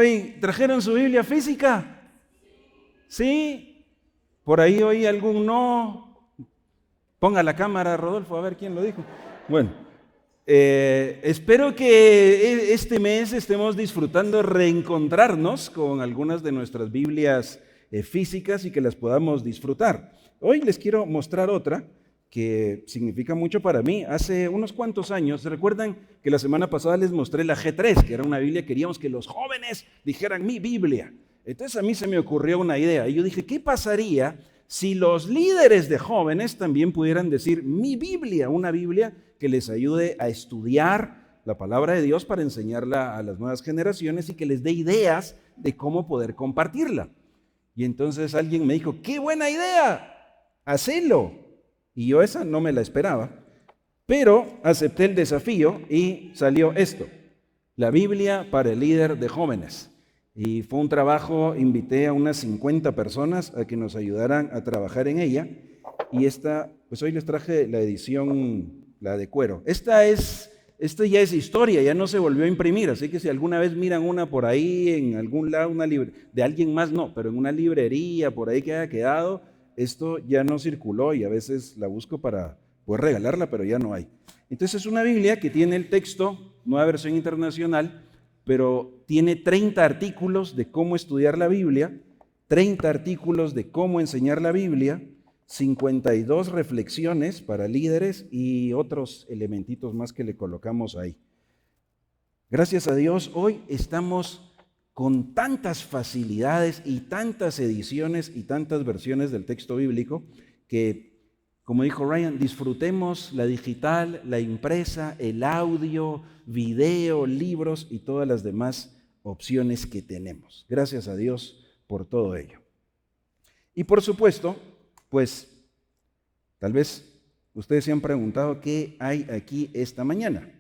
hoy trajeron su Biblia física. ¿Sí? Por ahí oí algún no. Ponga la cámara, Rodolfo, a ver quién lo dijo. Bueno, espero que este mes estemos disfrutando de reencontrarnos con algunas de nuestras Biblias físicas y que las podamos disfrutar. Hoy les quiero mostrar otra que significa mucho para mí. Hace unos cuantos años, ¿se recuerdan que la semana pasada les mostré la G3, que era una Biblia? Queríamos que los jóvenes dijeran mi Biblia. Entonces a mí se me ocurrió una idea y yo dije, ¿qué pasaría si los líderes de jóvenes también pudieran decir mi Biblia, una Biblia que les ayude a estudiar la palabra de Dios para enseñarla a las nuevas generaciones y que les dé ideas de cómo poder compartirla? Y entonces alguien me dijo, ¡qué buena idea! ¡Hacelo! Y yo esa no me la esperaba, pero acepté el desafío y salió esto, la Biblia para el líder de jóvenes. Y fue un trabajo, invité a unas 50 personas a que nos ayudaran a trabajar en ella. Y esta, pues hoy les traje la edición, la de cuero. Esta ya es historia, ya no se volvió a imprimir, así que si alguna vez miran una por ahí en algún lado, de alguien más no, pero en una librería por ahí que haya quedado, esto ya no circuló y a veces la busco para poder regalarla, pero ya no hay. Entonces es una Biblia que tiene el texto, nueva versión internacional, pero tiene 30 artículos de cómo estudiar la Biblia, 30 artículos de cómo enseñar la Biblia, 52 reflexiones para líderes y otros elementitos más que le colocamos ahí. Gracias a Dios, hoy estamos con tantas facilidades y tantas ediciones y tantas versiones del texto bíblico que, como dijo Ryan, disfrutemos la digital, la impresa, el audio, video, libros y todas las demás opciones que tenemos. Gracias a Dios por todo ello. Y por supuesto, pues tal vez ustedes se han preguntado qué hay aquí esta mañana.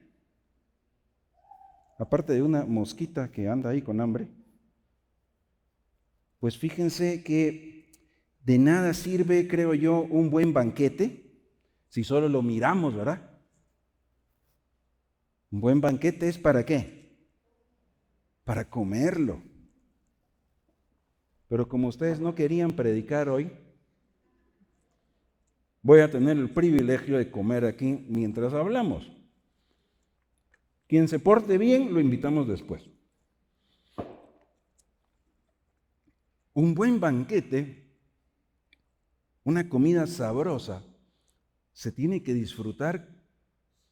Aparte de una mosquita que anda ahí con hambre, pues fíjense que de nada sirve, creo yo, un buen banquete si solo lo miramos, ¿verdad? Un buen banquete es ¿para qué? Para comerlo. Pero como ustedes no querían predicar hoy, voy a tener el privilegio de comer aquí mientras hablamos. Quien se porte bien, lo invitamos después. Un buen banquete, una comida sabrosa, se tiene que disfrutar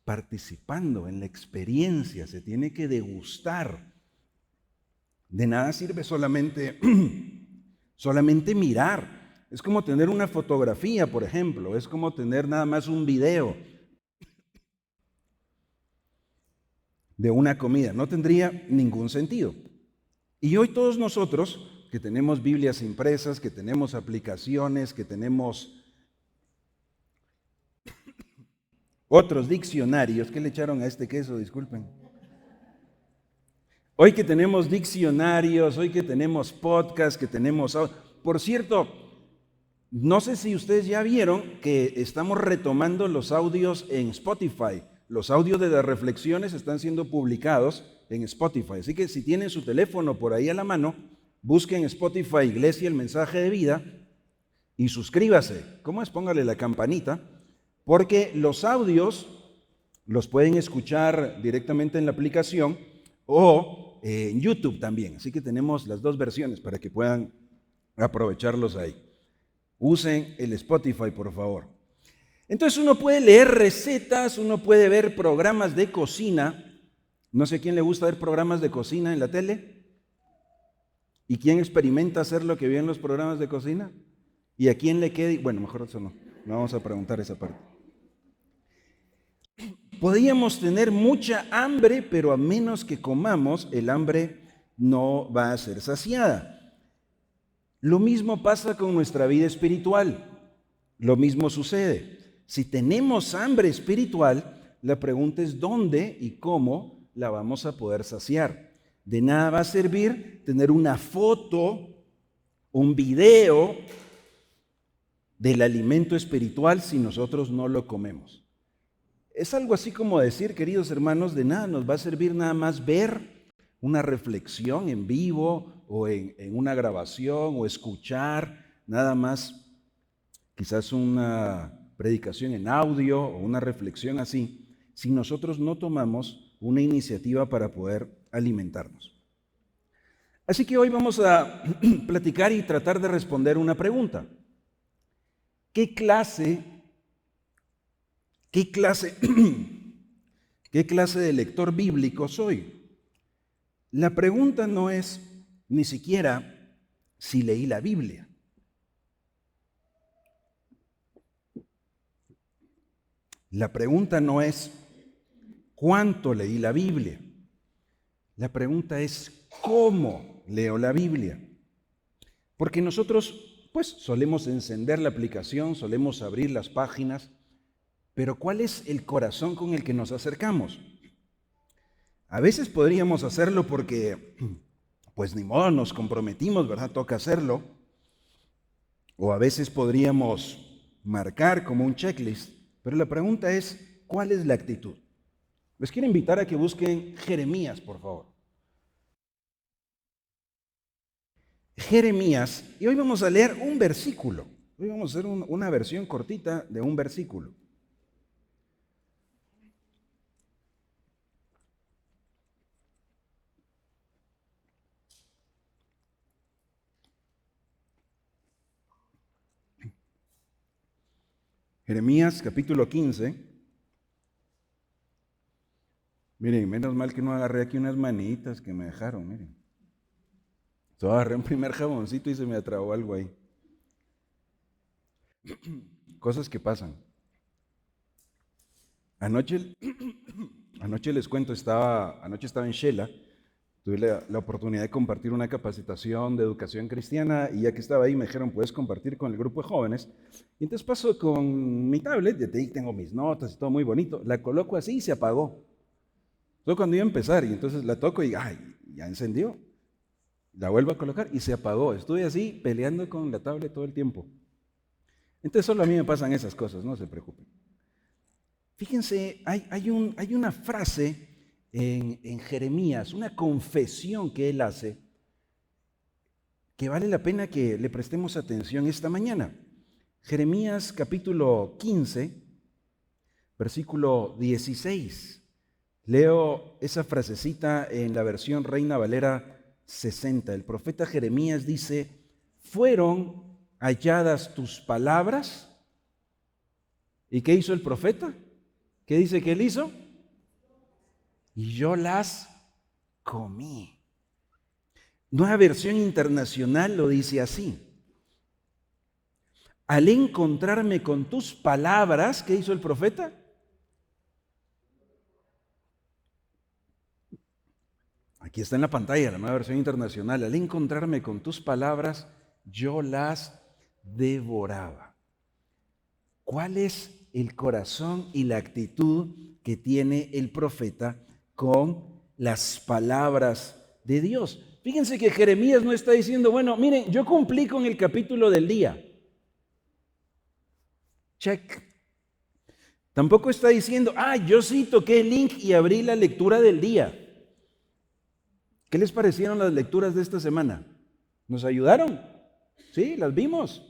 participando en la experiencia, se tiene que degustar. De nada sirve solamente mirar. Es como tener una fotografía, por ejemplo, es como tener nada más un video de una comida, no tendría ningún sentido. Y hoy todos nosotros que tenemos Biblias impresas, que tenemos aplicaciones, que tenemos otros diccionarios, ¿qué le echaron a este queso? Disculpen. Hoy que tenemos diccionarios, hoy que tenemos podcasts, que tenemos... Por cierto, no sé si ustedes ya vieron que estamos retomando los audios en Spotify. Los audios de las reflexiones están siendo publicados en Spotify. Así que si tienen su teléfono por ahí a la mano, busquen Spotify Iglesia el Mensaje de Vida y suscríbase. ¿Cómo es? Póngale la campanita, porque los audios los pueden escuchar directamente en la aplicación o en YouTube también. Así que tenemos las dos versiones para que puedan aprovecharlos ahí. Usen el Spotify, por favor. Entonces uno puede leer recetas, uno puede ver programas de cocina. No sé a quién le gusta ver programas de cocina en la tele. ¿Y quién experimenta hacer lo que ve en los programas de cocina? ¿Y a quién le queda? Bueno, mejor eso no vamos a preguntar esa parte. Podríamos tener mucha hambre, pero a menos que comamos, el hambre no va a ser saciada. Lo mismo pasa con nuestra vida espiritual. Lo mismo sucede. Si tenemos hambre espiritual, la pregunta es dónde y cómo la vamos a poder saciar. De nada va a servir tener una foto, un video del alimento espiritual si nosotros no lo comemos. Es algo así como decir, queridos hermanos, de nada nos va a servir nada más ver una reflexión en vivo o en una grabación o escuchar nada más quizás una predicación en audio o una reflexión así, si nosotros no tomamos una iniciativa para poder alimentarnos. Así que hoy vamos a platicar y tratar de responder una pregunta. ¿Qué clase de lector bíblico soy? La pregunta no es ni siquiera si leí la Biblia. La pregunta no es cuánto leí la Biblia. La pregunta es cómo leo la Biblia. Porque nosotros, pues, solemos encender la aplicación, solemos abrir las páginas, pero ¿cuál es el corazón con el que nos acercamos? A veces podríamos hacerlo porque, pues ni modo, nos comprometimos, ¿verdad? Toca hacerlo. O a veces podríamos marcar como un checklist. Pero la pregunta es, ¿cuál es la actitud? Les quiero invitar a que busquen Jeremías, por favor. Jeremías, y hoy vamos a leer un versículo. Hoy vamos a hacer una versión cortita de un versículo. Jeremías capítulo 15. Miren, menos mal que no agarré aquí unas manitas que me dejaron, miren. Yo agarré un primer jaboncito y se me atrabó algo ahí. Cosas que pasan. Anoche les cuento, anoche estaba en Shela, tuve la oportunidad de compartir una capacitación de educación cristiana y ya que estaba ahí me dijeron, puedes compartir con el grupo de jóvenes. Y entonces paso con mi tablet, de ahí tengo mis notas y todo muy bonito, la coloco así y se apagó. Solo cuando iba a empezar y entonces la toco y ¡ay! Ya encendió. La vuelvo a colocar y se apagó. Estuve así peleando con la tablet todo el tiempo. Entonces solo a mí me pasan esas cosas, no se preocupen. Fíjense, hay una frase en Jeremías, una confesión que él hace, que vale la pena que le prestemos atención esta mañana. Jeremías capítulo 15, versículo 16. Leo esa frasecita en la versión Reina Valera 60. El profeta Jeremías dice, ¿fueron halladas tus palabras? ¿Y qué hizo el profeta? ¿Qué dice que él hizo? Y yo las comí. Nueva versión internacional lo dice así. Al encontrarme con tus palabras, ¿qué hizo el profeta? Aquí está en la pantalla la nueva versión internacional. Al encontrarme con tus palabras, yo las devoraba. ¿Cuál es el corazón y la actitud que tiene el profeta con las palabras de Dios? Fíjense que Jeremías no está diciendo, bueno, miren, yo cumplí con el capítulo del día. Check. Tampoco está diciendo, yo sí toqué el link y abrí la lectura del día. ¿Qué les parecieron las lecturas de esta semana? ¿Nos ayudaron? Sí, las vimos.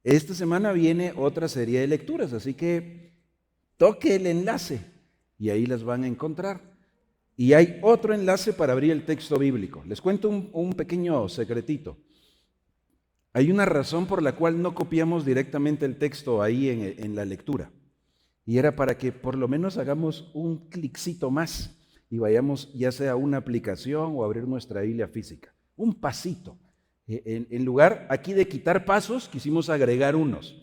Esta semana viene otra serie de lecturas, así que toque el enlace y ahí las van a encontrar. Y hay otro enlace para abrir el texto bíblico. Les cuento un pequeño secretito. Hay una razón por la cual no copiamos directamente el texto ahí en la lectura. Y era para que por lo menos hagamos un cliccito más y vayamos ya sea a una aplicación o a abrir nuestra Biblia física. Un pasito. En lugar aquí de quitar pasos, quisimos agregar unos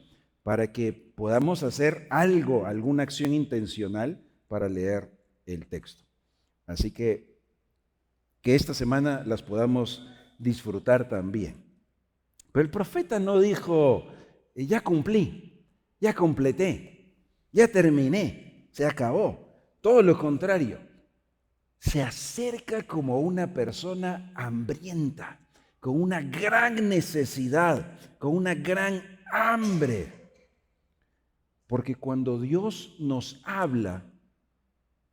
para que podamos hacer algo, alguna acción intencional para leer el texto. Así que esta semana las podamos disfrutar también. Pero el profeta no dijo, ya cumplí, ya completé, ya terminé, se acabó. Todo lo contrario, se acerca como una persona hambrienta, con una gran necesidad, con una gran hambre. Porque cuando Dios nos habla,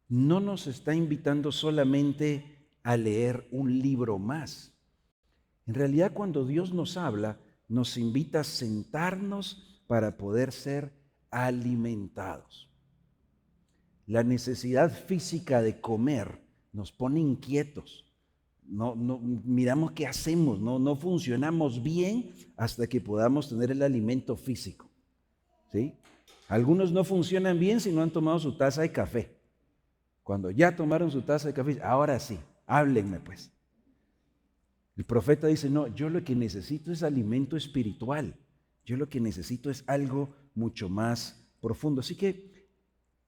no nos está invitando solamente a leer un libro más. En realidad, cuando Dios nos habla, nos invita a sentarnos para poder ser alimentados. La necesidad física de comer nos pone inquietos. No, miramos qué hacemos, no funcionamos bien hasta que podamos tener el alimento físico. ¿Sí? Algunos no funcionan bien si no han tomado su taza de café. Cuando ya tomaron su taza de café, ahora sí, háblenme pues. El profeta dice, no, yo lo que necesito es alimento espiritual. Yo lo que necesito es algo mucho más profundo. Así que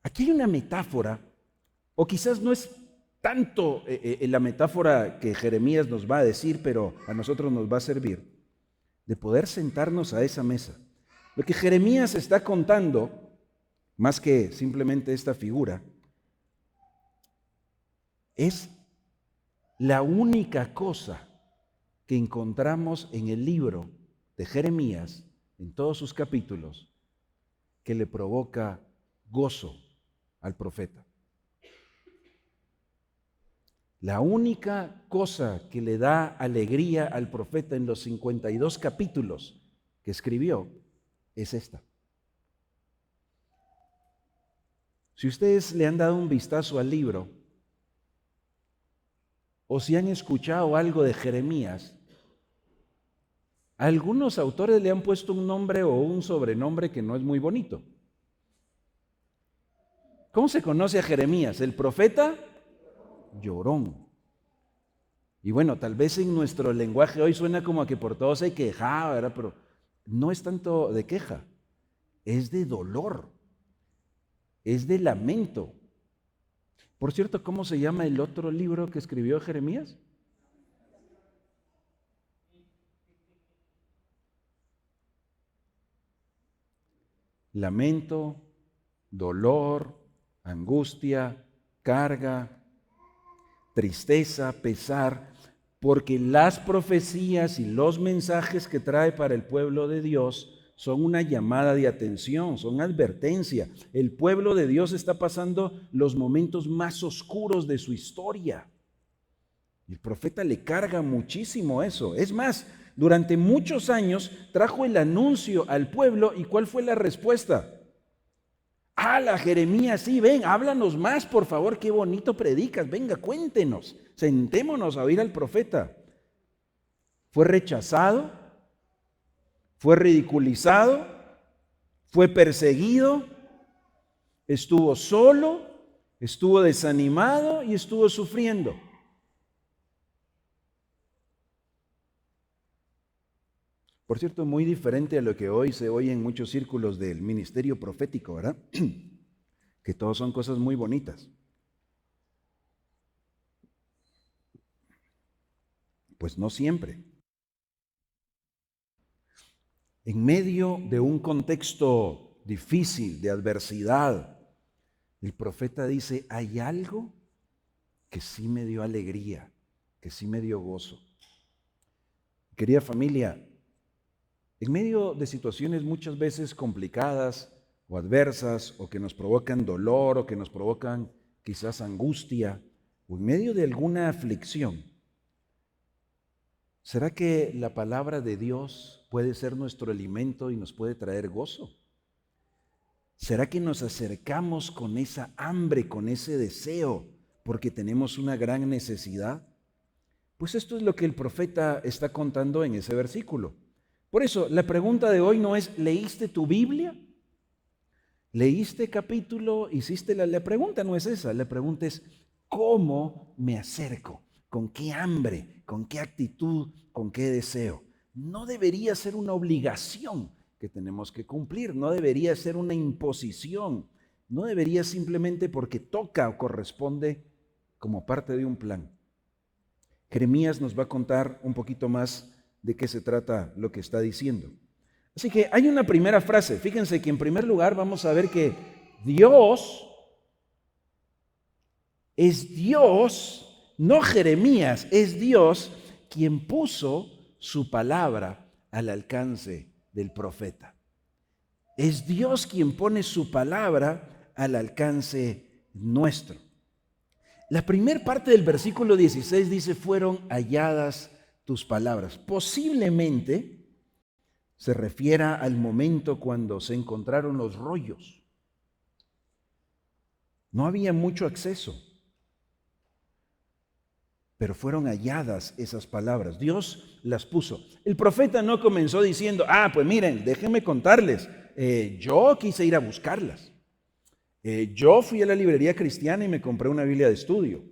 aquí hay una metáfora, o quizás no es tanto la metáfora que Jeremías nos va a decir, pero a nosotros nos va a servir, de poder sentarnos a esa mesa. Lo que Jeremías está contando, más que simplemente esta figura, es la única cosa que encontramos en el libro de Jeremías, en todos sus capítulos, que le provoca gozo al profeta. La única cosa que le da alegría al profeta en los 52 capítulos que escribió es esta. Si ustedes le han dado un vistazo al libro, o si han escuchado algo de Jeremías, algunos autores le han puesto un nombre o un sobrenombre que no es muy bonito. ¿Cómo se conoce a Jeremías? El profeta llorón. Y bueno, tal vez en nuestro lenguaje hoy suena como a que por todo se quejaba, ¿verdad? Pero no es tanto de queja, es de dolor, es de lamento. Por cierto, ¿cómo se llama el otro libro que escribió Jeremías? Lamento, dolor, angustia, carga, tristeza, pesar, porque las profecías y los mensajes que trae para el pueblo de Dios son una llamada de atención, son advertencia. El pueblo de Dios está pasando los momentos más oscuros de su historia. El profeta le carga muchísimo eso. Es más, durante muchos años trajo el anuncio al pueblo y ¿cuál fue la respuesta? ¡Hala, Jeremías! Sí, ven, háblanos más, por favor, qué bonito predicas, venga, cuéntenos, sentémonos a oír al profeta. Fue rechazado, fue ridiculizado, fue perseguido, estuvo solo, estuvo desanimado y estuvo sufriendo. Por cierto, muy diferente a lo que hoy se oye en muchos círculos del ministerio profético, ¿verdad? Que todos son cosas muy bonitas. Pues no siempre. En medio de un contexto difícil, de adversidad, el profeta dice, hay algo que sí me dio alegría, que sí me dio gozo. Querida familia, en medio de situaciones muchas veces complicadas o adversas o que nos provocan dolor o que nos provocan quizás angustia o en medio de alguna aflicción, ¿será que la palabra de Dios puede ser nuestro alimento y nos puede traer gozo? ¿Será que nos acercamos con esa hambre, con ese deseo, porque tenemos una gran necesidad? Pues esto es lo que el profeta está contando en ese versículo. Por eso, la pregunta de hoy no es, ¿leíste tu Biblia? ¿Leíste capítulo? ¿Hiciste la pregunta? No es esa. La pregunta es, ¿cómo me acerco? ¿Con qué hambre? ¿Con qué actitud? ¿Con qué deseo? No debería ser una obligación que tenemos que cumplir. No debería ser una imposición. No debería simplemente porque toca o corresponde como parte de un plan. Jeremías nos va a contar un poquito más de qué se trata lo que está diciendo. Así que hay una primera frase. Fíjense que en primer lugar vamos a ver que Dios es Dios, no Jeremías, es Dios quien puso su palabra al alcance del profeta. Es Dios quien pone su palabra al alcance nuestro. La primera parte del versículo 16 dice, fueron halladas tus palabras. Posiblemente se refiera al momento cuando se encontraron los rollos. No había mucho acceso, pero fueron halladas esas palabras. Dios las puso. El profeta no comenzó diciendo, pues miren, déjenme contarles, yo quise ir a buscarlas. Yo fui a la librería cristiana y me compré una Biblia de estudio.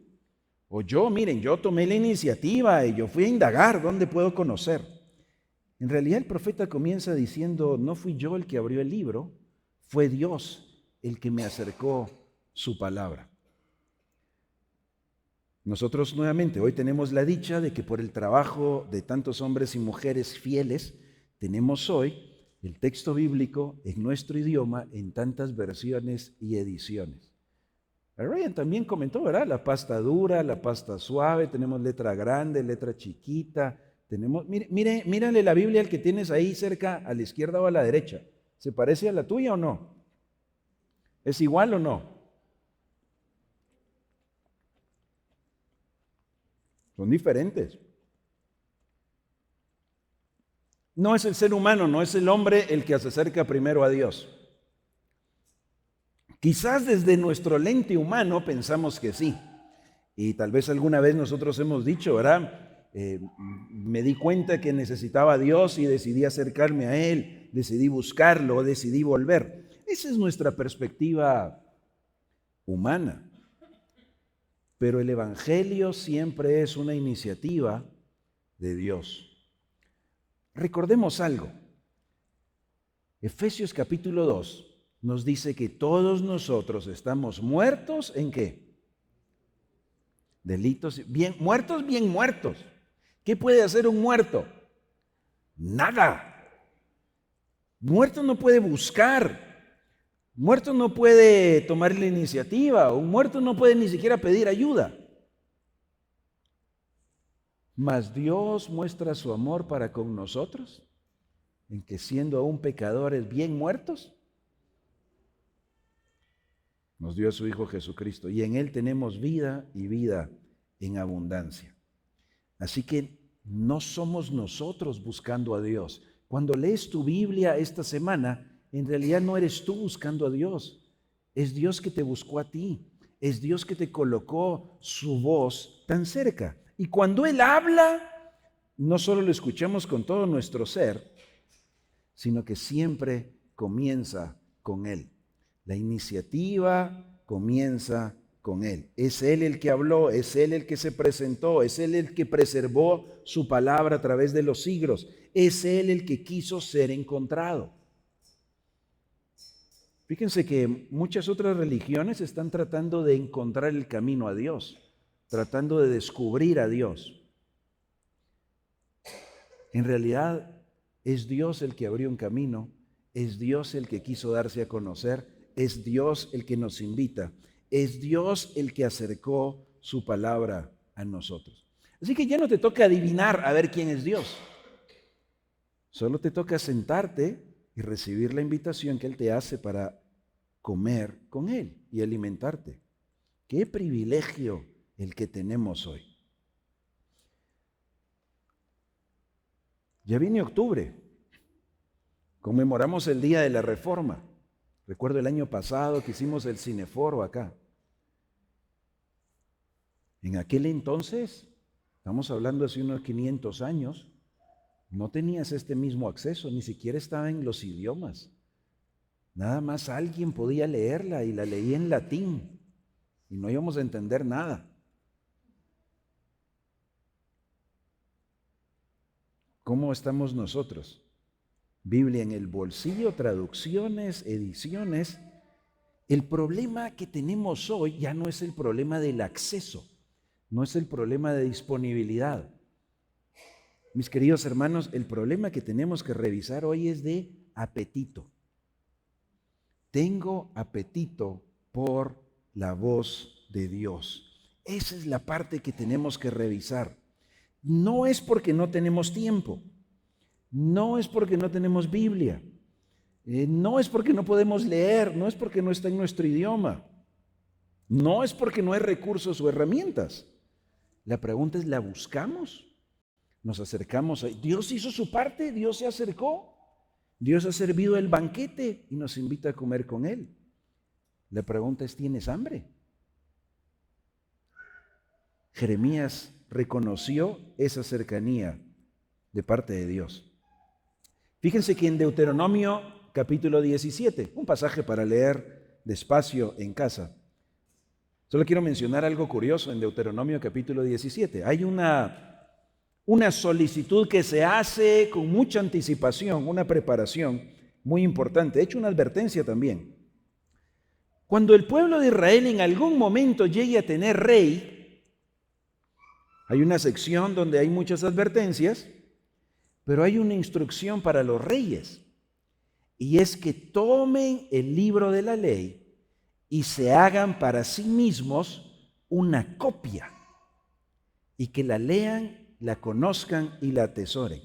O miren, yo tomé la iniciativa y yo fui a indagar dónde puedo conocer. En realidad el profeta comienza diciendo, no fui yo el que abrió el libro, fue Dios el que me acercó su palabra. Nosotros nuevamente hoy tenemos la dicha de que por el trabajo de tantos hombres y mujeres fieles, tenemos hoy el texto bíblico en nuestro idioma en tantas versiones y ediciones. Ryan también comentó, ¿verdad? La pasta dura, la pasta suave, tenemos letra grande, letra chiquita. Mírale la Biblia al que tienes ahí cerca, a la izquierda o a la derecha. ¿Se parece a la tuya o no? ¿Es igual o no? Son diferentes. No es el ser humano, no es el hombre el que se acerca primero a Dios. Quizás desde nuestro lente humano pensamos que sí. Y tal vez alguna vez nosotros hemos dicho, ¿verdad? Me di cuenta que necesitaba a Dios y decidí acercarme a Él, decidí buscarlo, decidí volver. Esa es nuestra perspectiva humana. Pero el Evangelio siempre es una iniciativa de Dios. Recordemos algo. Efesios capítulo 2 nos dice que todos nosotros estamos muertos ¿en qué? Delitos, bien muertos. ¿Qué puede hacer un muerto? Nada. Muerto no puede buscar. Muerto no puede tomar la iniciativa. Un muerto no puede ni siquiera pedir ayuda. Mas Dios muestra su amor para con nosotros, en que siendo aún pecadores bien muertos, nos dio a su Hijo Jesucristo, y en Él tenemos vida y vida en abundancia. Así que no somos nosotros buscando a Dios. Cuando lees tu Biblia esta semana, en realidad no eres tú buscando a Dios. Es Dios que te buscó a ti. Es Dios que te colocó su voz tan cerca. Y cuando Él habla, no solo lo escuchamos con todo nuestro ser, sino que siempre comienza con Él. La iniciativa comienza con Él. Es Él el que habló, es Él el que se presentó, es Él el que preservó su palabra a través de los siglos, es Él el que quiso ser encontrado. Fíjense que muchas otras religiones están tratando de encontrar el camino a Dios, tratando de descubrir a Dios. En realidad es Dios el que abrió un camino, es Dios el que quiso darse a conocer, es Dios el que nos invita, es Dios el que acercó su palabra a nosotros. Así que ya no te toca adivinar a ver quién es Dios. Solo te toca sentarte y recibir la invitación que Él te hace para comer con Él y alimentarte. ¡Qué privilegio el que tenemos hoy! Ya viene octubre, conmemoramos el Día de la Reforma. Recuerdo el año pasado que hicimos el Cineforo acá. En aquel entonces, estamos hablando hace unos 500 años, no tenías este mismo acceso, ni siquiera estaba en los idiomas. Nada más alguien podía leerla y la leía en latín y no íbamos a entender nada. ¿Cómo estamos nosotros? Biblia en el bolsillo, traducciones, ediciones. El problema que tenemos hoy ya no es el problema del acceso, no es el problema de disponibilidad. Mis queridos hermanos, el problema que tenemos que revisar hoy es de apetito. Tengo apetito por la voz de Dios. Esa es la parte que tenemos que revisar. No es porque no tenemos tiempo, no es porque no tenemos Biblia, no es porque no podemos leer, no es porque no está en nuestro idioma. No es porque no hay recursos o herramientas. La pregunta es, ¿la buscamos? Nos acercamos a Dios. Hizo su parte, Dios se acercó. Dios ha servido el banquete y nos invita a comer con Él. La pregunta es, ¿tienes hambre? Jeremías reconoció esa cercanía de parte de Dios. Fíjense que en Deuteronomio capítulo 17, un pasaje para leer despacio en casa. Solo quiero mencionar algo curioso en Deuteronomio capítulo 17. Hay una solicitud que se hace con mucha anticipación, una preparación muy importante. He hecho una advertencia también. Cuando el pueblo de Israel en algún momento llegue a tener rey, hay una sección donde hay muchas advertencias, pero hay una instrucción para los reyes, y es que tomen el libro de la ley y se hagan para sí mismos una copia, y que la lean, la conozcan y la atesoren.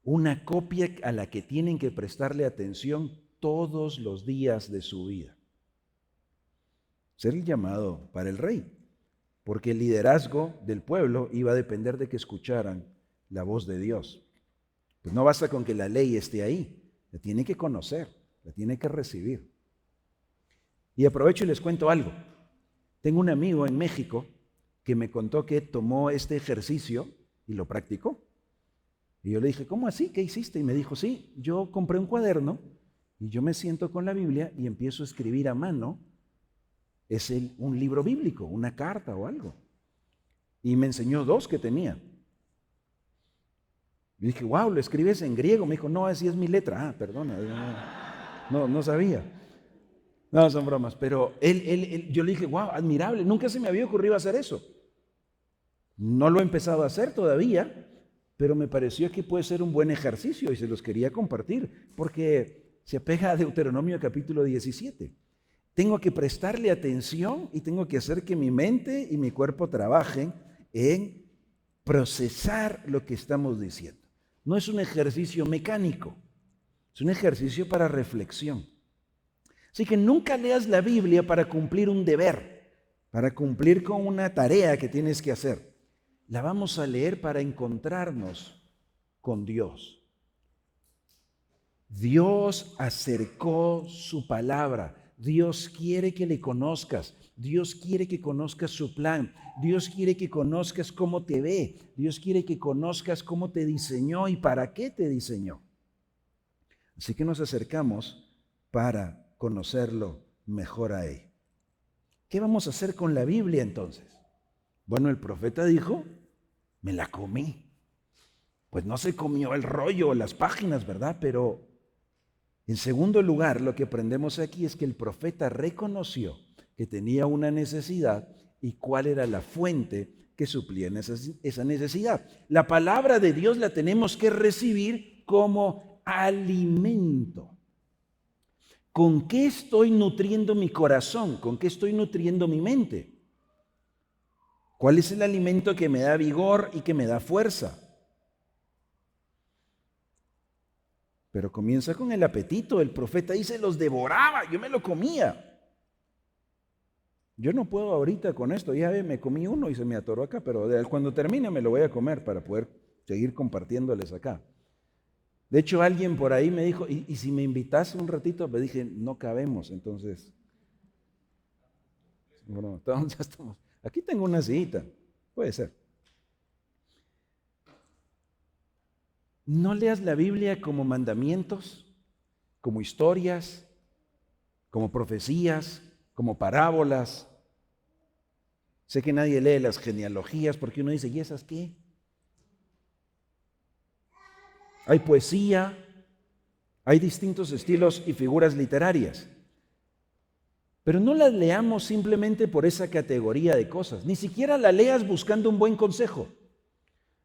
Una copia a la que tienen que prestarle atención todos los días de su vida. Ser el llamado para el rey, porque el liderazgo del pueblo iba a depender de que escucharan la voz de Dios. Pues no basta con que la ley esté ahí, la tiene que conocer, la tiene que recibir. Y aprovecho y les cuento algo. Tengo un amigo en México que me contó que tomó este ejercicio y lo practicó. Y yo le dije, ¿cómo así? ¿Qué hiciste? Y me dijo, sí, yo compré un cuaderno y yo me siento con la Biblia y empiezo a escribir a mano. Es un libro bíblico, una carta o algo. Y me enseñó 2 que tenía. Y dije, wow, ¿lo escribes en griego? Me dijo, no, así es mi letra. Ah, perdona, no sabía. No, son bromas, pero yo le dije, wow, admirable, nunca se me había ocurrido hacer eso. No lo he empezado a hacer todavía, pero me pareció que puede ser un buen ejercicio y se los quería compartir, porque se apega a Deuteronomio capítulo 17. Tengo que prestarle atención y tengo que hacer que mi mente y mi cuerpo trabajen en procesar lo que estamos diciendo. No es un ejercicio mecánico, es un ejercicio para reflexión. Así que nunca leas la Biblia para cumplir un deber, para cumplir con una tarea que tienes que hacer. La vamos a leer para encontrarnos con Dios. Dios acercó su palabra. Dios quiere que le conozcas. Dios quiere que conozcas su plan. Dios quiere que conozcas cómo te ve. Dios quiere que conozcas cómo te diseñó y para qué te diseñó. Así que nos acercamos para conocerlo mejor a Él. ¿Qué vamos a hacer con la Biblia entonces? Bueno, el profeta dijo, me la comí. Pues no se comió el rollo o las páginas, ¿verdad? Pero en segundo lugar, lo que aprendemos aquí es que el profeta reconoció que tenía una necesidad y cuál era la fuente que suplía esa necesidad. La palabra de Dios la tenemos que recibir como alimento. ¿Con qué estoy nutriendo mi corazón? ¿Con qué estoy nutriendo mi mente? ¿Cuál es el alimento que me da vigor y que me da fuerza? Pero comienza con el apetito. El profeta dice, los devoraba, yo me lo comía. Yo no puedo ahorita con esto, ya me comí uno y se me atoró acá, pero cuando termine me lo voy a comer para poder seguir compartiéndoles acá. De hecho, alguien por ahí me dijo, ¿y si me invitas un ratito? Me dije, no cabemos, entonces. Bueno, ya estamos. Aquí tengo una sillita, puede ser. No leas la Biblia como mandamientos, como historias, como profecías, como parábolas. Sé que nadie lee las genealogías porque uno dice, ¿y esas qué? Hay poesía, hay distintos estilos y figuras literarias. Pero no las leamos simplemente por esa categoría de cosas. Ni siquiera la leas buscando un buen consejo.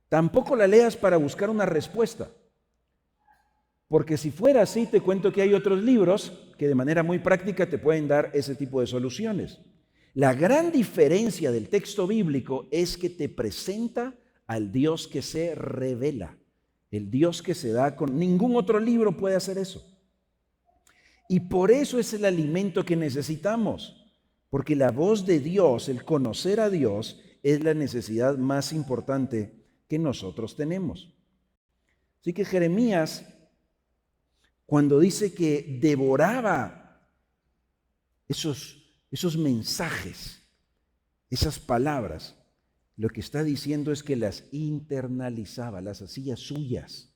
Tampoco la leas para buscar una respuesta. Porque si fuera así, te cuento que hay otros libros que de manera muy práctica te pueden dar ese tipo de soluciones. La gran diferencia del texto bíblico es que te presenta al Dios que se revela. El Dios que se da con ningún otro libro puede hacer eso. Y por eso es el alimento que necesitamos. Porque la voz de Dios, el conocer a Dios, es la necesidad más importante que nosotros tenemos. Así que Jeremías, cuando dice que devoraba esos mensajes, esas palabras, lo que está diciendo es que las internalizaba, las hacía suyas,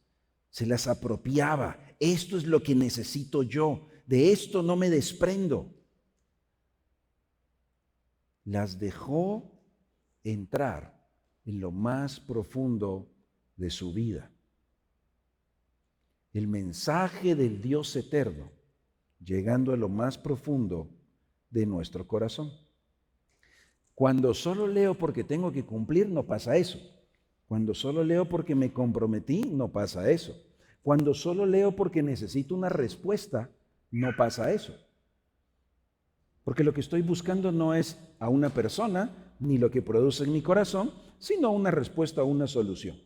se las apropiaba. Esto es lo que necesito yo, de esto no me desprendo. Las dejó entrar en lo más profundo de su vida. El mensaje del Dios eterno, llegando a lo más profundo de nuestro corazón. Cuando solo leo porque tengo que cumplir, no pasa eso. Cuando solo leo porque me comprometí, no pasa eso. Cuando solo leo porque necesito una respuesta, no pasa eso. Porque lo que estoy buscando no es a una persona, ni lo que produce en mi corazón, sino una respuesta o una solución.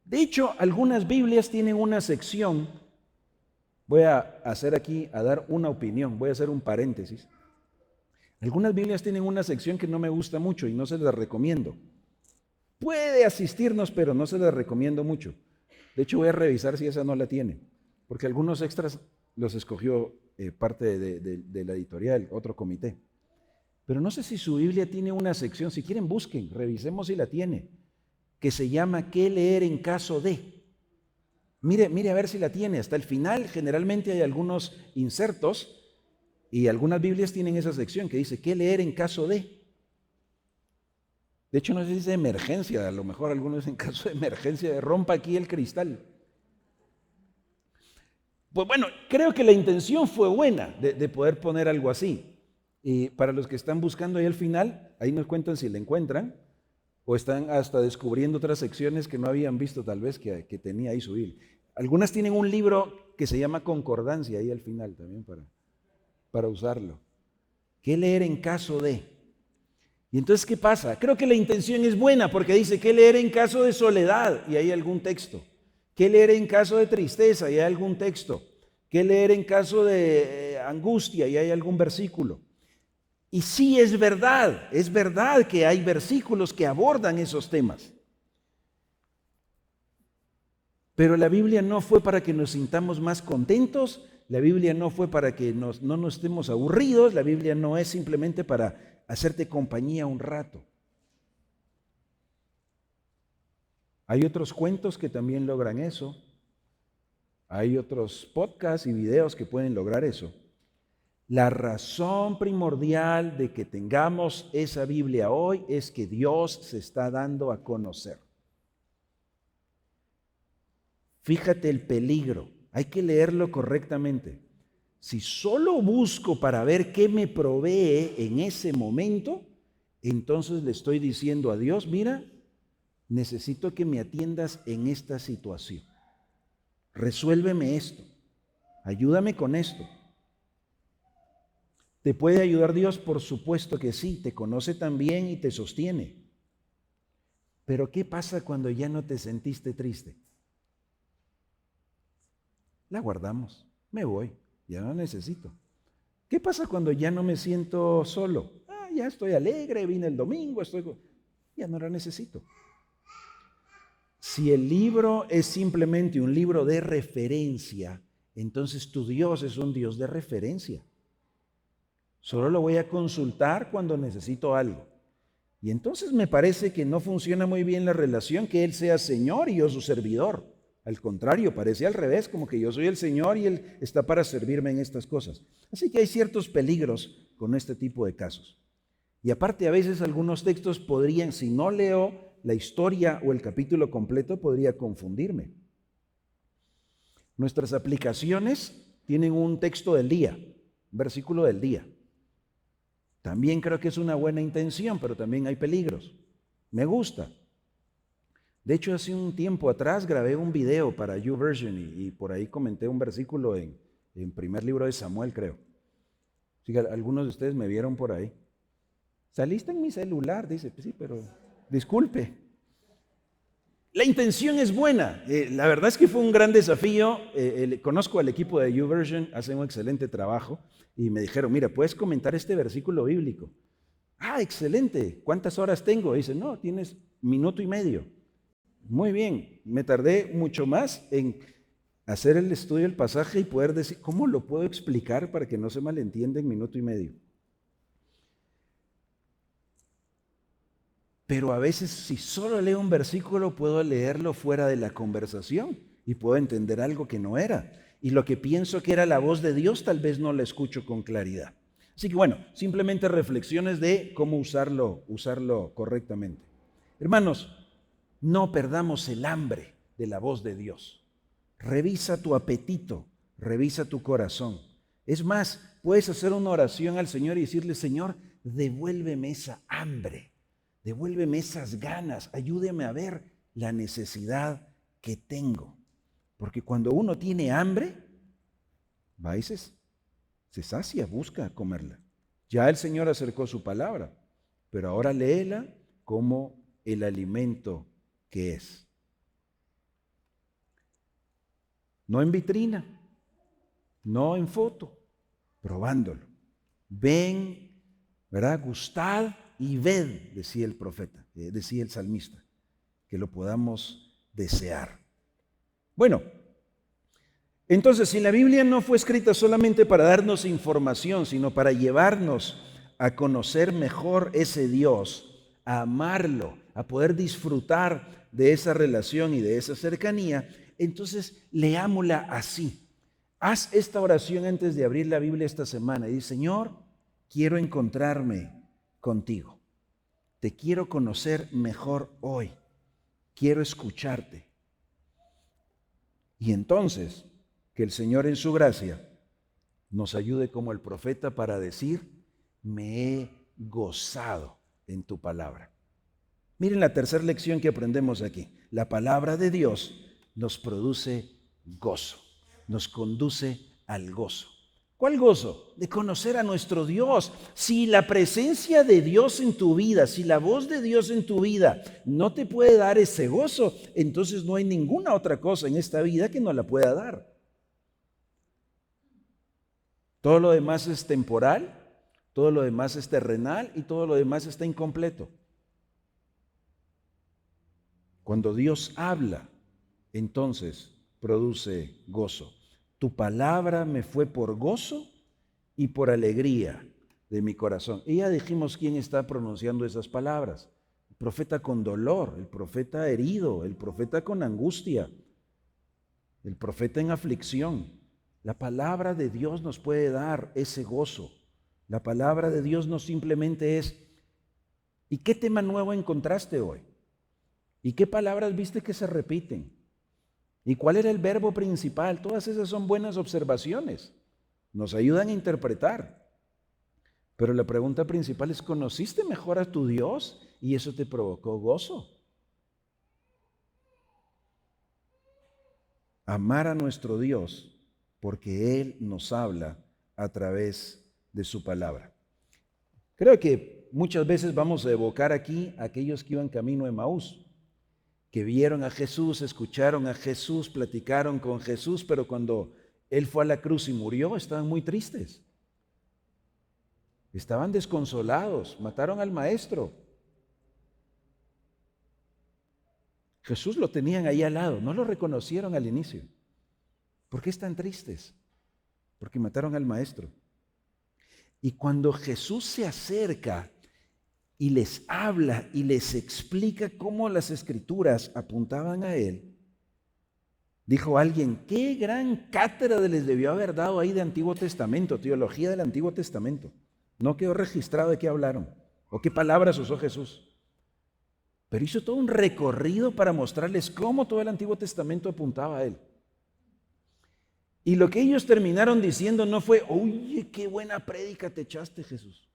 De hecho, algunas Biblias tienen una sección, voy a hacer aquí, a dar una opinión, voy a hacer un paréntesis. Algunas Biblias tienen una sección que no me gusta mucho y no se las recomiendo. Puede asistirnos, pero no se las recomiendo mucho. De hecho, voy a revisar si esa no la tiene, porque algunos extras los escogió parte de la editorial, otro comité. Pero no sé si su Biblia tiene una sección, si quieren busquen, revisemos si la tiene, que se llama ¿Qué leer en caso de? Mire a ver si la tiene. Hasta el final generalmente hay algunos insertos y algunas Biblias tienen esa sección que dice ¿qué leer en caso de? De hecho, no sé si dice emergencia, a lo mejor algunos en caso de emergencia, rompa aquí el cristal. Pues bueno, creo que la intención fue buena de poder poner algo así. Y para los que están buscando ahí al final, ahí nos cuentan si la encuentran, o están hasta descubriendo otras secciones que no habían visto tal vez que tenía ahí su Biblia. Algunas tienen un libro que se llama Concordancia ahí al final también para usarlo. ¿Qué leer en caso de? Y entonces, ¿qué pasa? Creo que la intención es buena porque dice, ¿qué leer en caso de soledad? Y hay algún texto. ¿Qué leer en caso de tristeza? Y hay algún texto. ¿Qué leer en caso de angustia? Y hay algún versículo. Y sí, es verdad que hay versículos que abordan esos temas. Pero la Biblia no fue para que nos sintamos más contentos, la Biblia no fue para que no nos estemos aburridos, la Biblia no es simplemente para hacerte compañía un rato. Hay otros cuentos que también logran eso, hay otros podcasts y videos que pueden lograr eso. La razón primordial de que tengamos esa Biblia hoy es que Dios se está dando a conocer. Fíjate el peligro, hay que leerlo correctamente. Si solo busco para ver qué me provee en ese momento, entonces le estoy diciendo a Dios, mira, necesito que me atiendas en esta situación. Resuélveme esto, ayúdame con esto. ¿Te puede ayudar Dios? Por supuesto que sí, te conoce también y te sostiene. Pero ¿qué pasa cuando ya no te sentiste triste? La guardamos, me voy, ya no necesito. ¿Qué pasa cuando ya no me siento solo? Ya estoy alegre, vine el domingo, ya no la necesito. Si el libro es simplemente un libro de referencia, entonces tu Dios es un Dios de referencia. Solo lo voy a consultar cuando necesito algo. Y entonces me parece que no funciona muy bien la relación que Él sea Señor y yo su servidor. Al contrario, parece al revés, como que yo soy el Señor y Él está para servirme en estas cosas. Así que hay ciertos peligros con este tipo de casos. Y aparte, a veces algunos textos podrían, si no leo la historia o el capítulo completo, podría confundirme. Nuestras aplicaciones tienen un texto del día, un versículo del día. También creo que es una buena intención, pero también hay peligros. Me gusta. De hecho, hace un tiempo atrás grabé un video para YouVersion y por ahí comenté un versículo en primer libro de Samuel, creo. Así que algunos de ustedes me vieron por ahí. Saliste en mi celular, dice, pues sí, pero disculpe. La intención es buena. La verdad es que fue un gran desafío. Conozco al equipo de YouVersion, hacen un excelente trabajo y me dijeron, mira, ¿puedes comentar este versículo bíblico? Ah, excelente. ¿Cuántas horas tengo? Dice, no, tienes minuto y medio. Muy bien. Me tardé mucho más en hacer el estudio del pasaje y poder decir, ¿cómo lo puedo explicar para que no se malentienda en minuto y medio? Pero a veces si solo leo un versículo puedo leerlo fuera de la conversación y puedo entender algo que no era. Y lo que pienso que era la voz de Dios tal vez no la escucho con claridad. Así que bueno, simplemente reflexiones de cómo usarlo correctamente. Hermanos, no perdamos el hambre de la voz de Dios. Revisa tu apetito, revisa tu corazón. Es más, puedes hacer una oración al Señor y decirle, Señor, devuélveme esa hambre. Devuélveme esas ganas, ayúdame a ver la necesidad que tengo. Porque cuando uno tiene hambre, va y se sacia, busca comerla. Ya el Señor acercó su palabra, pero ahora léela como el alimento que es. No en vitrina, no en foto, probándolo. Ven, ¿verdad? Gustad y ved, decía el profeta, decía el salmista, que lo podamos desear. Bueno, entonces si la Biblia no fue escrita solamente para darnos información, sino para llevarnos a conocer mejor ese Dios, a amarlo, a poder disfrutar de esa relación y de esa cercanía, entonces leámosla así. Haz esta oración antes de abrir la Biblia esta semana y di, Señor, quiero encontrarme contigo. Te quiero conocer mejor hoy. Quiero escucharte. Y entonces, que el Señor en su gracia nos ayude como el profeta para decir, me he gozado en tu palabra. Miren la tercera lección que aprendemos aquí. La palabra de Dios nos produce gozo, nos conduce al gozo. ¿Cuál gozo? De conocer a nuestro Dios. Si la presencia de Dios en tu vida, si la voz de Dios en tu vida no te puede dar ese gozo, entonces no hay ninguna otra cosa en esta vida que nos la pueda dar. Todo lo demás es temporal, todo lo demás es terrenal y todo lo demás está incompleto. Cuando Dios habla, entonces produce gozo. Tu palabra me fue por gozo y por alegría de mi corazón. Y ya dijimos quién está pronunciando esas palabras. El profeta con dolor, el profeta herido, el profeta con angustia, el profeta en aflicción. La palabra de Dios nos puede dar ese gozo. La palabra de Dios no simplemente es, ¿y qué tema nuevo encontraste hoy? ¿Y qué palabras viste que se repiten? ¿Y cuál era el verbo principal? Todas esas son buenas observaciones. Nos ayudan a interpretar. Pero la pregunta principal es, ¿conociste mejor a tu Dios? Y eso te provocó gozo. Amar a nuestro Dios porque Él nos habla a través de su palabra. Creo que muchas veces vamos a evocar aquí a aquellos que iban camino de Emaús, que vieron a Jesús, escucharon a Jesús, platicaron con Jesús, pero cuando Él fue a la cruz y murió, estaban muy tristes. Estaban desconsolados, mataron al maestro. Jesús lo tenían ahí al lado, no lo reconocieron al inicio. ¿Por qué están tristes? Porque mataron al maestro. Y cuando Jesús se acerca y les habla y les explica cómo las escrituras apuntaban a Él, dijo alguien, qué gran cátedra les debió haber dado ahí de Antiguo Testamento, teología del Antiguo Testamento. No quedó registrado de qué hablaron o qué palabras usó Jesús. Pero hizo todo un recorrido para mostrarles cómo todo el Antiguo Testamento apuntaba a Él. Y lo que ellos terminaron diciendo no fue, oye, qué buena prédica te echaste, Jesús.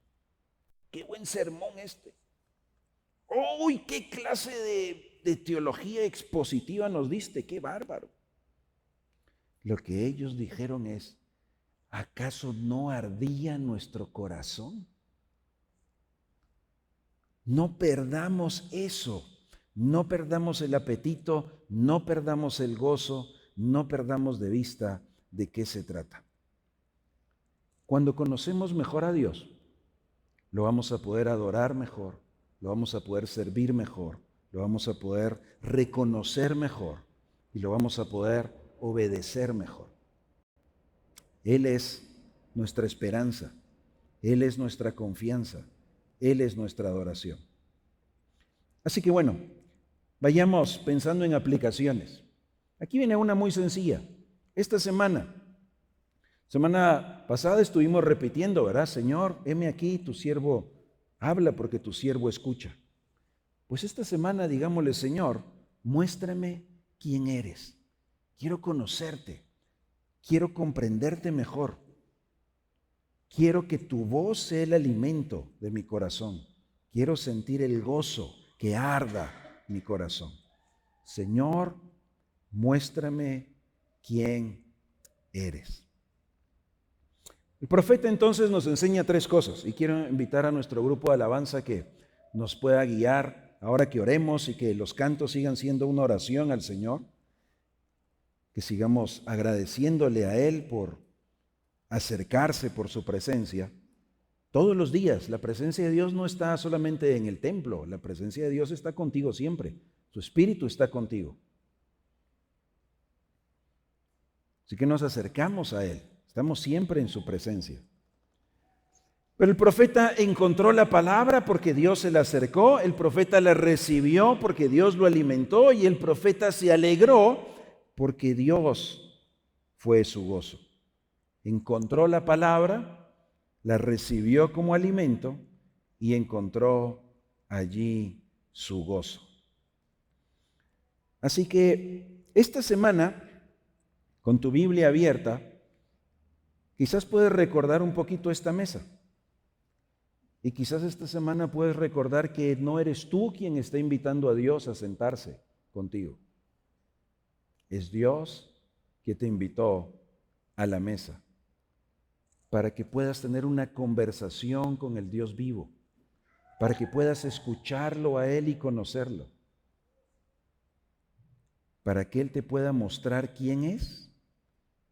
Qué buen sermón este. ¡Uy, qué clase de teología expositiva nos diste! ¡Qué bárbaro! Lo que ellos dijeron es, ¿acaso no ardía nuestro corazón? No perdamos eso. No perdamos el apetito, no perdamos el gozo, no perdamos de vista de qué se trata. Cuando conocemos mejor a Dios, lo vamos a poder adorar mejor, lo vamos a poder servir mejor, lo vamos a poder reconocer mejor y lo vamos a poder obedecer mejor. Él es nuestra esperanza, Él es nuestra confianza, Él es nuestra adoración. Así que bueno, vayamos pensando en aplicaciones. Aquí viene una muy sencilla. Esta semana pasada estuvimos repitiendo, ¿verdad? Señor, heme aquí, tu siervo habla porque tu siervo escucha. Pues esta semana digámosle, Señor, muéstrame quién eres. Quiero conocerte, quiero comprenderte mejor. Quiero que tu voz sea el alimento de mi corazón. Quiero sentir el gozo que arda mi corazón. Señor, muéstrame quién eres. El profeta entonces nos enseña tres cosas y quiero invitar a nuestro grupo de alabanza que nos pueda guiar ahora que oremos y que los cantos sigan siendo una oración al Señor, que sigamos agradeciéndole a Él por acercarse por su presencia. Todos los días, la presencia de Dios no está solamente en el templo, la presencia de Dios está contigo siempre, su Espíritu está contigo. Así que nos acercamos a Él, estamos siempre en su presencia. Pero el profeta encontró la palabra porque Dios se la acercó, el profeta la recibió porque Dios lo alimentó y el profeta se alegró porque Dios fue su gozo. Encontró la palabra, la recibió como alimento y encontró allí su gozo. Así que esta semana, con tu Biblia abierta, quizás puedes recordar un poquito esta mesa. Y quizás esta semana puedes recordar que no eres tú quien está invitando a Dios a sentarse contigo. Es Dios que te invitó a la mesa para que puedas tener una conversación con el Dios vivo, para que puedas escucharlo a Él y conocerlo, para que Él te pueda mostrar quién es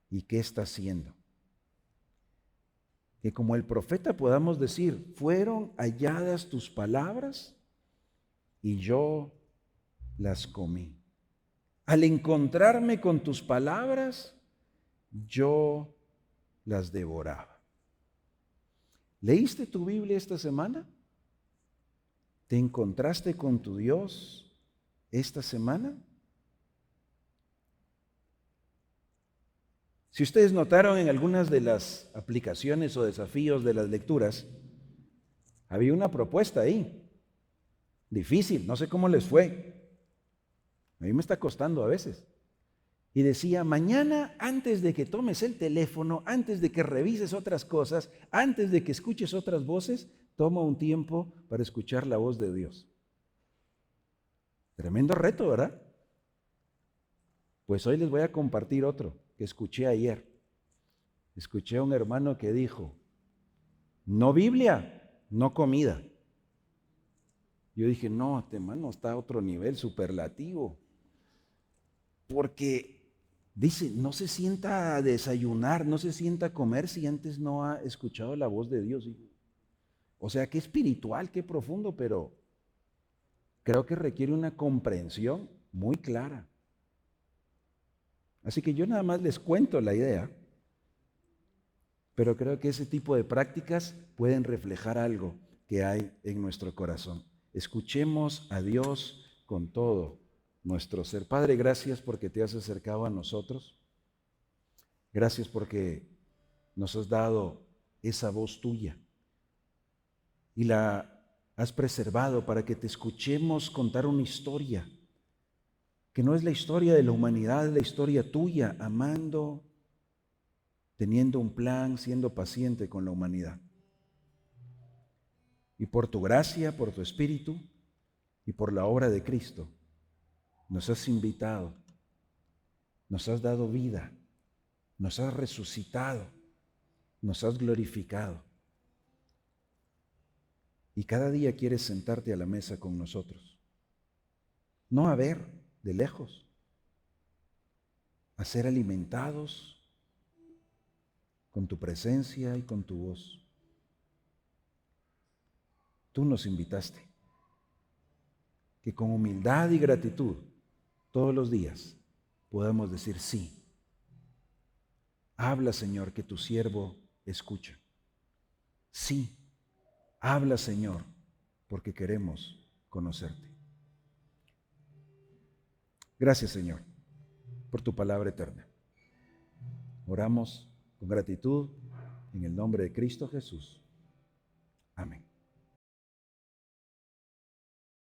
y qué está haciendo. Que como el profeta podamos decir, fueron halladas tus palabras y yo las comí. Al encontrarme con tus palabras, yo las devoraba. ¿Leíste tu Biblia esta semana? ¿Te encontraste con tu Dios esta semana? Si ustedes notaron en algunas de las aplicaciones o desafíos de las lecturas, había una propuesta ahí, difícil, no sé cómo les fue. A mí me está costando a veces. Y decía, mañana antes de que tomes el teléfono, antes de que revises otras cosas, antes de que escuches otras voces, toma un tiempo para escuchar la voz de Dios. Tremendo reto, ¿verdad? Pues hoy les voy a compartir otro que escuché ayer. Escuché a un hermano que dijo, no Biblia, no comida. Yo dije, no, este hermano está a otro nivel superlativo. Porque dice, no se sienta a desayunar, no se sienta a comer si antes no ha escuchado la voz de Dios. O sea, qué espiritual, qué profundo, pero creo que requiere una comprensión muy clara. Así que yo nada más les cuento la idea, pero creo que ese tipo de prácticas pueden reflejar algo que hay en nuestro corazón. Escuchemos a Dios con todo nuestro ser. Padre, gracias porque te has acercado a nosotros. Gracias porque nos has dado esa voz tuya y la has preservado para que te escuchemos contar una historia que no es la historia de la humanidad, es la historia tuya, amando, teniendo un plan, siendo paciente con la humanidad. Y por tu gracia, por tu Espíritu y por la obra de Cristo, nos has invitado, nos has dado vida, nos has resucitado, nos has glorificado. Y cada día quieres sentarte a la mesa con nosotros. no a ver de lejos, a ser alimentados con tu presencia y con tu voz. Tú nos invitaste que con humildad y gratitud todos los días podamos decir sí. Habla, Señor, que tu siervo escucha. Sí, habla, Señor, porque queremos conocerte. Gracias, Señor, por tu palabra eterna. Oramos con gratitud en el nombre de Cristo Jesús.